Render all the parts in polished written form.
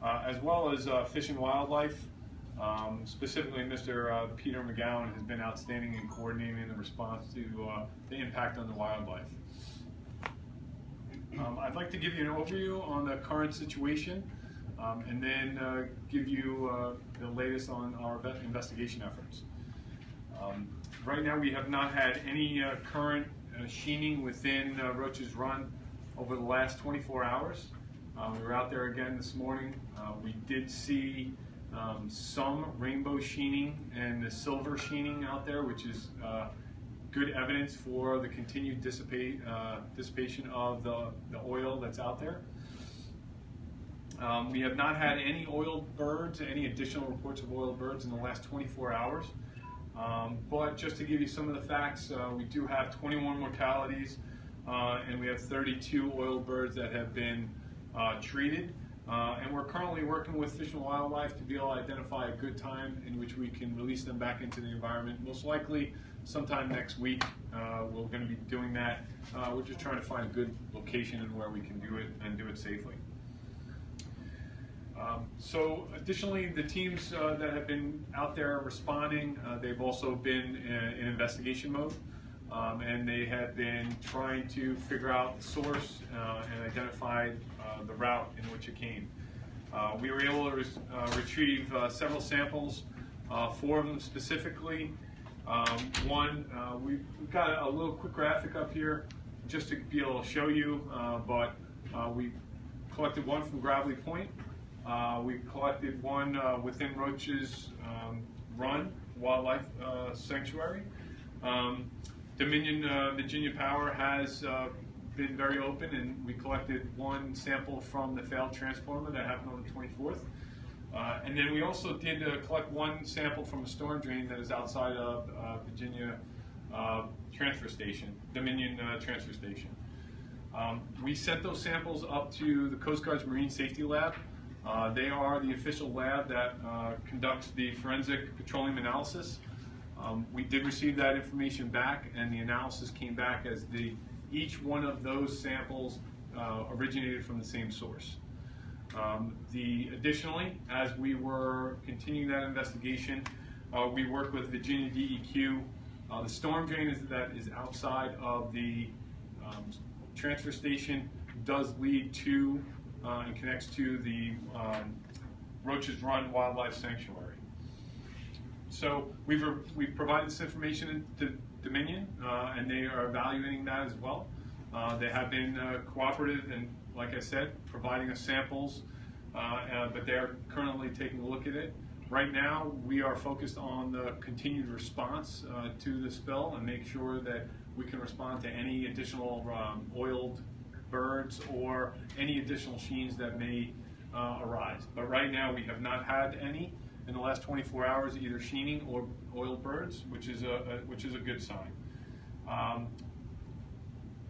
as well as Fish and Wildlife. Specifically, Mr. Peter McGowan has been outstanding in coordinating the response to the impact on the wildlife. I'd like to give you an overview on the current situation and then give you the latest on our investigation efforts. Right now we have not had any current sheening within Roach's Run over the last 24 hours. We were out there again this morning. We did see some rainbow sheening and the silver sheening out there, which is good evidence for the continued dissipation of the oil that's out there. We have not had any oiled birds, any additional reports of oiled birds in the last 24 hours. But just to give you some of the facts, we do have 21 mortalities and we have 32 oiled birds that have been treated. And we're currently working with Fish and Wildlife to be able to identify a good time in which we can release them back into the environment. Most likely sometime next week we're going to be doing that. We're just trying to find a good location and where we can do it and do it safely. So additionally, the teams that have been out there responding, they've also been in investigation mode. And they have been trying to figure out the source and identify the route in which it came. We were able to retrieve several samples, 4 of them specifically. We've got a little quick graphic up here just to be able to show you, but we collected 1 from Gravelly Point. We collected 1 within Roach's Run Wildlife Sanctuary. Dominion Virginia Power has been very open, and we collected 1 sample from the failed transformer that happened on the 24th. And then we also did collect 1 sample from a storm drain that is outside of Virginia transfer station, Dominion transfer station. We sent those samples up to the Coast Guard's Marine Safety Lab. They are the official lab that conducts the forensic petroleum analysis. We did receive that information back, and the analysis came back as each one of those samples originated from the same source. Additionally, as we were continuing that investigation, we worked with Virginia DEQ. The storm drain that is outside of the transfer station does lead to and connects to the Roach's Run Wildlife Sanctuary. So we've provided this information to Dominion, and they are evaluating that as well. They have been cooperative and, like I said, providing us samples, but they are currently taking a look at it. Right now, we are focused on the continued response to the spill and make sure that we can respond to any additional oiled birds or any additional sheens that may arise. But right now, we have not had any in the last 24 hours, either sheening or oiled birds, which is a good sign.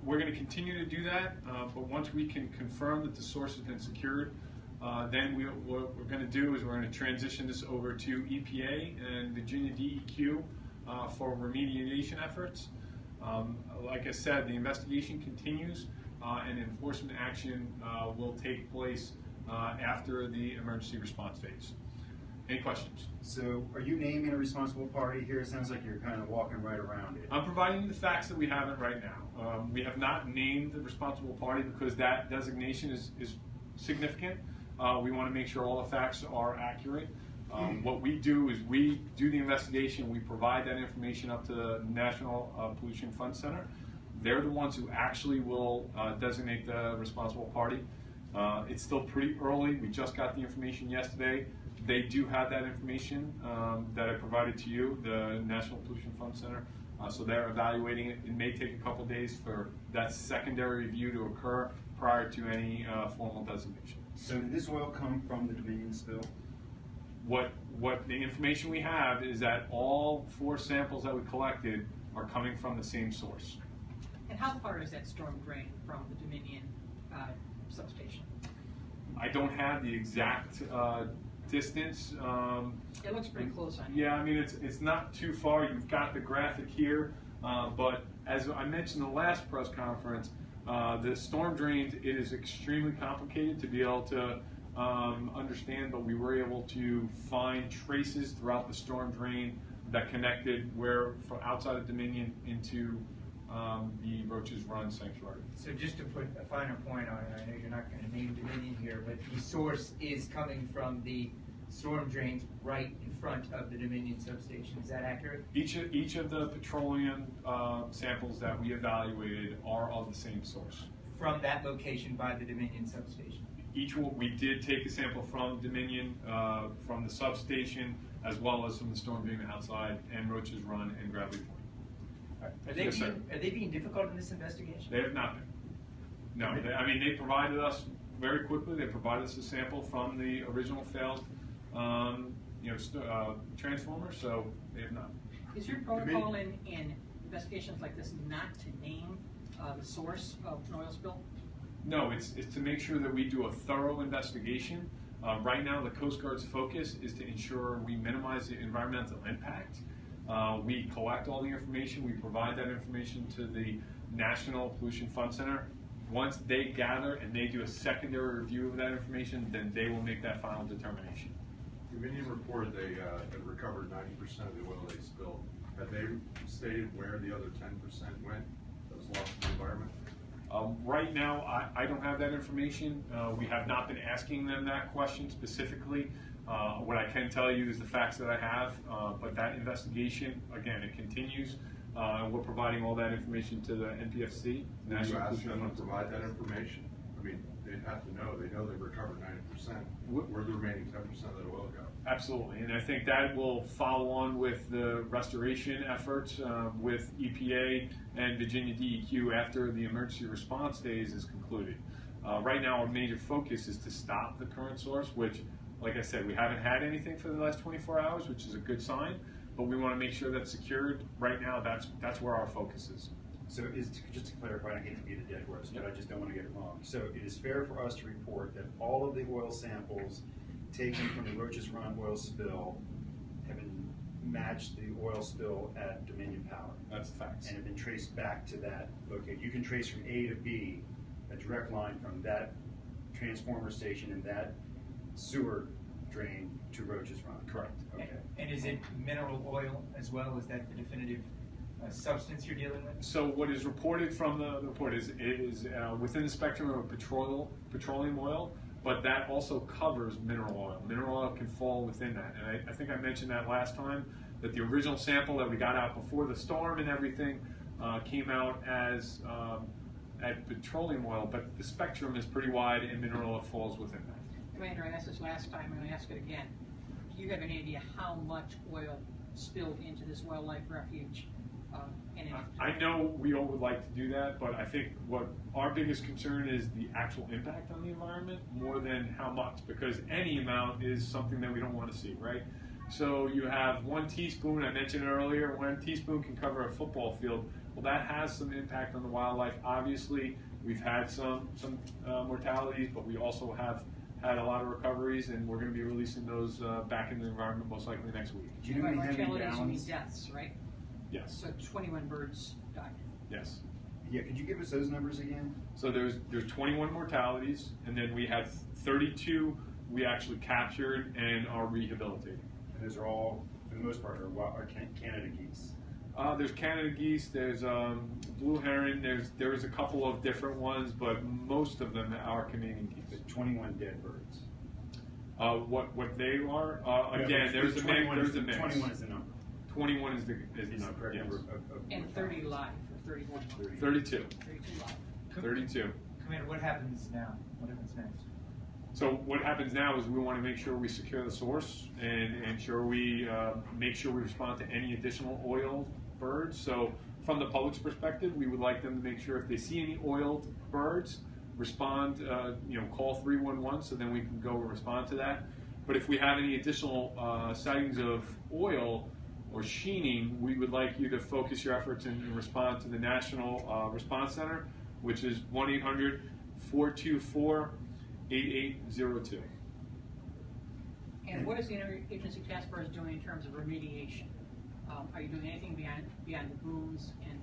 We're going to continue to do that, but once we can confirm that the source has been secured, then what we're going to do is we're going to transition this over to EPA and Virginia DEQ for remediation efforts. Like I said, the investigation continues, and enforcement action will take place after the emergency response phase. Any questions? So are you naming a responsible party here? It sounds like you're kind of walking right around it. I'm providing you the facts that we have it right now. We have not named the responsible party because that designation is significant. We want to make sure all the facts are accurate. What we do is we do the investigation. We provide that information up to the National Pollution Fund Center. They're the ones who actually will designate the responsible party. It's still pretty early. We just got the information yesterday. They do have that information that I provided to you, the National Pollution Fund Center. So they're evaluating it. It may take a couple days for that secondary review to occur prior to any formal designation. So did this oil come from the Dominion spill? What the information we have is that all 4 samples that we collected are coming from the same source. And how far is that storm drain from the Dominion substation? I don't have the exact distance. It looks pretty close on you. Yeah, I mean, it's not too far. You've got the graphic here, but as I mentioned in the last press conference, the storm drains, it is extremely complicated to be able to understand, but we were able to find traces throughout the storm drain that connected from outside of Dominion into the Roaches Run sanctuary. So just to put a finer point on it, I know you're not going to name Dominion here, but the source is coming from the storm drains right in front of the Dominion substation. Is that accurate? Each of the petroleum samples that we evaluated are of the same source. From that location by the Dominion substation? Each one, we did take a sample from Dominion, from the substation, as well as from the storm drain outside, and Roaches Run and Gravely Point. Are they, Yes, sir. are they being difficult in this investigation? They have not been. No, they provided us very quickly. They provided us a sample from the original failed, transformer. So they have not. Is your protocol in investigations like this not to name the source of an oil spill? No, it's to make sure that we do a thorough investigation. Right now, the Coast Guard's focus is to ensure we minimize the environmental impact. We collect all the information. We provide that information to the National Pollution Fund Center. Once they gather and they do a secondary review of that information, then they will make that final determination. Dominion reported they had recovered 90% of the oil they spilled. Had they stated where the other 10% went that was lost to the environment? Right now, I don't have that information. We have not been asking them that question specifically. What I can tell you is the facts that I have, but that investigation, again, it continues. We're providing all that information to the NPFC. Did you ask them to provide that information? I mean, they'd have to know. They know they recovered 90%. Where the remaining 10% of that oil go? Absolutely, and I think that will follow on with the restoration efforts with EPA and Virginia DEQ after the emergency response phase is concluded. Right now, our major focus is to stop the current source, which, like I said, we haven't had anything for the last 24 hours, which is a good sign, but we want to make sure that's secured. Right now, that's where our focus is. So just to clarify, I hate to beat a dead horse, but I just don't want to get it wrong. So it is fair for us to report that all of the oil samples taken from the Roaches Run oil spill have been matched the oil spill at Dominion Power. That's the facts. And have been traced back to that location. You can trace from A to B a direct line from that transformer station and that sewer drain to Roaches Run. Correct. Okay. And is it mineral oil as well? Is that the definitive substance you're dealing with? So what is reported from the report is it is within the spectrum of petroleum oil, but that also covers mineral oil. Mineral oil can fall within that. And I think I mentioned that last time, that the original sample that we got out before the storm and everything came out as at petroleum oil, but the spectrum is pretty wide and mineral oil falls within that. Commander, I asked this last time, I'm going to ask it again. Do you have any idea how much oil spilled into this wildlife refuge? I know we all would like to do that, but I think what our biggest concern is the actual impact on the environment more than how much, because any amount is something that we don't want to see, right? So you have 1 teaspoon, I mentioned earlier, 1 teaspoon can cover a football field. Well, that has some impact on the wildlife. Obviously, we've had some mortalities, but we also have had a lot of recoveries, and we're going to be releasing those back in the environment most likely next week. Do you know how many Mortalities, you mean gallons? deaths, right? Yes. So 21 birds died. Yes. Yeah, could you give us those numbers again? So there's 21 mortalities, and then we had 32 we actually captured and are rehabilitating. And those are all, for the most part, are Canada geese. There's Canada geese, there's blue heron, there is a couple of different ones, but most of them are Canadian geese. But 21 dead birds. What they are, again, there's a mix. 21 is the number. 21 is the Correct yes. number of And 30 live, or 31. 32. 32 live. 32. Commander, what happens now? What happens next? So what happens now is we want to make sure we secure the source and ensure we make sure we respond to any additional oiled birds. So from the public's perspective, we would like them to make sure if they see any oiled birds, respond, call 311 so then we can go and respond to that. But if we have any additional sightings of oil or sheening, we would like you to focus your efforts and respond to the National Response Center, which is 1-800-424-8802. And what is the interagency task force doing in terms of remediation? Are you doing anything beyond the booms and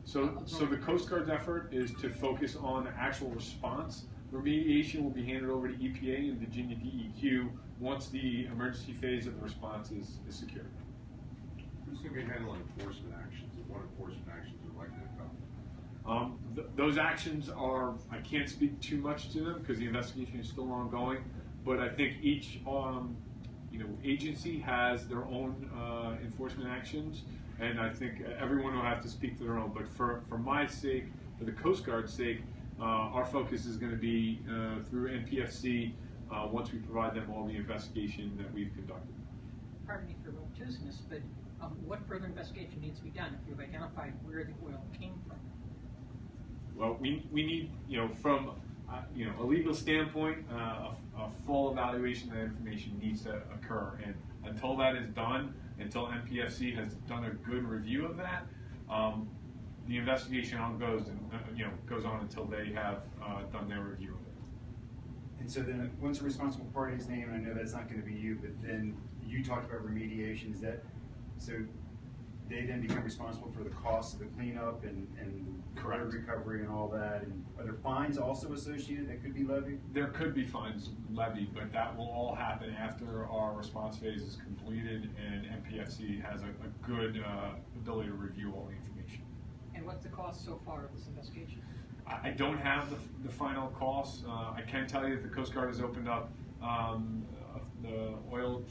So the Coast Guard's effort is to focus on the actual response, remediation will be handed over to EPA and Virginia DEQ once the emergency phase of the response is secured. Who's going to be handling enforcement actions, and what enforcement actions are likely to come? Those actions are, I can't speak too much to them because the investigation is still ongoing, but I think each agency has their own enforcement actions, and I think everyone will have to speak to their own. But for my sake, for the Coast Guard's sake, our focus is going to be through NPFC once we provide them all the investigation that we've conducted. Pardon me for obtuseness, but what further investigation needs to be done if you've identified where the oil came from? Well, we need, from a legal standpoint, a full evaluation of that information needs to occur. And until that is done, until NPFC has done a good review of that, the investigation goes on until they have done their review of it. And so then, once a responsible party is named, I know that's not going to be you, but then you talked about remediation. Is that so? They then become responsible for the cost of the cleanup and Correct. recovery and all that. And are there fines also associated that could be levied? There could be fines levied, but that will all happen after our response phase is completed and NPFC has a good ability to review all the information. And what's the cost so far of this investigation? I don't have the final costs. I can tell you that the Coast Guard has opened up the oil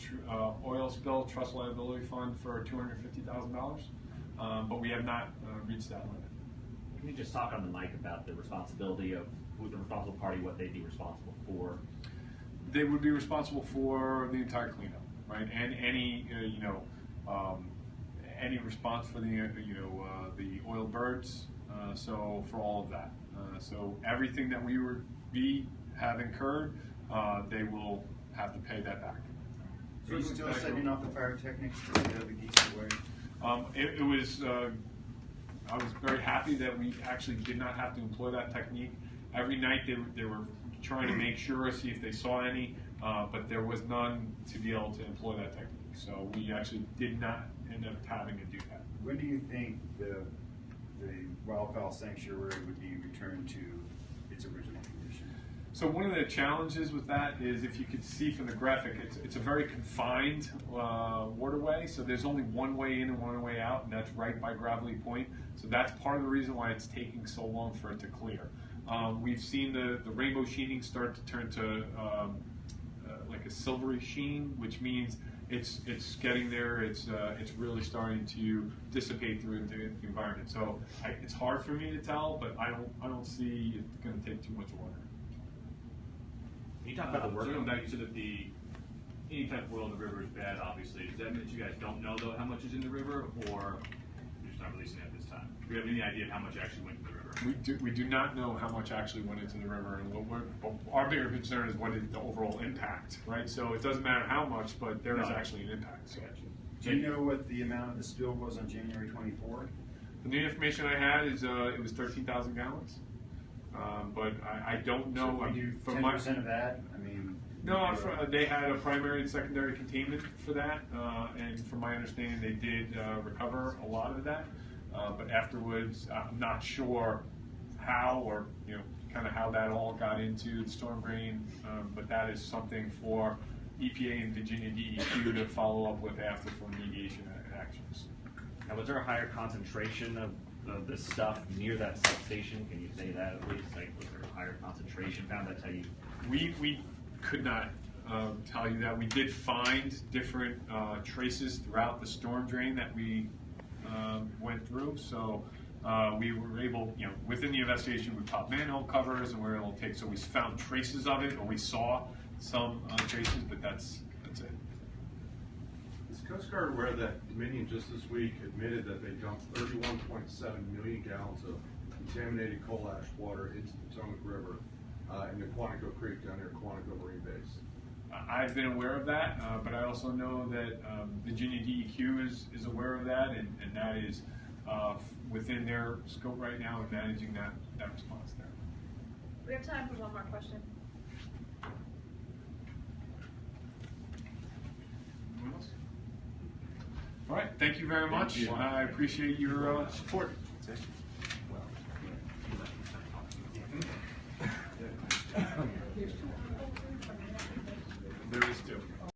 spill trust liability fund for $250,000, but we have not reached that limit. Can you just talk on the mic about the responsibility of who the responsible party, what they'd be responsible for? They would be responsible for the entire cleanup, right? And any any response for the oil birds. So for all of that. So everything that we have incurred, they will have to pay that back. So you still setting off the pyrotechnics to the geese away? It was. I was very happy that we actually did not have to employ that technique. Every night they were trying to make sure, see if they saw any, but there was none to be able to employ that technique. So we actually did not end up having to do that. When do you think the wildfowl sanctuary would be returned to its original condition? So one of the challenges with that is, if you could see from the graphic, it's a very confined waterway. So there's only one way in and one way out, and that's right by Gravelly Point. So that's part of the reason why it's taking so long for it to clear. We've seen the rainbow sheening start to turn to like a silvery sheen, which means it's getting there. It's really starting to dissipate through into the environment. So it's hard for me to tell, but I don't see it going to take too much longer. Can you talk about the work? So back to any type of oil in the river is bad, obviously. Does that mean that you guys don't know, though, how much is in the river, or you're just not releasing it at this time? Do we have any idea of how much actually went into the river? We do not know how much actually went into the river, and our bigger concern is what is the overall impact, right? So it doesn't matter how much, but there is actually an impact. So. Do you know what the amount of the spill was on January 24th? The information I had is it was 13,000 gallons. But I don't know. So we do 10% of that? I mean, no, they had a primary and secondary containment for that, and from my understanding, they did recover a lot of that. But afterwards, I'm not sure how or kind of how that all got into the storm drain. But that is something for EPA and Virginia DEQ to follow up with after for remediation actions. Now, was there a higher concentration of this stuff near that substation? Can you say that at least? Like, was there a higher concentration found? That's how you. We could not tell you that. We did find different traces throughout the storm drain that we went through. So we were able, within the investigation, we popped manhole covers and we were able to take. So we found traces of it, or we saw some traces, but that's it. Is Coast Guard aware that Dominion just this week admitted that they dumped 31.7 million gallons of contaminated coal ash water into the Potomac River in the Quantico Creek down near Quantico Marine Base? I've been aware of that, but I also know that Virginia DEQ is aware of that, and that is within their scope right now in managing that response there. We have time for one more question. Anyone else? All right, thank you very much. I appreciate your support. Well, There is two.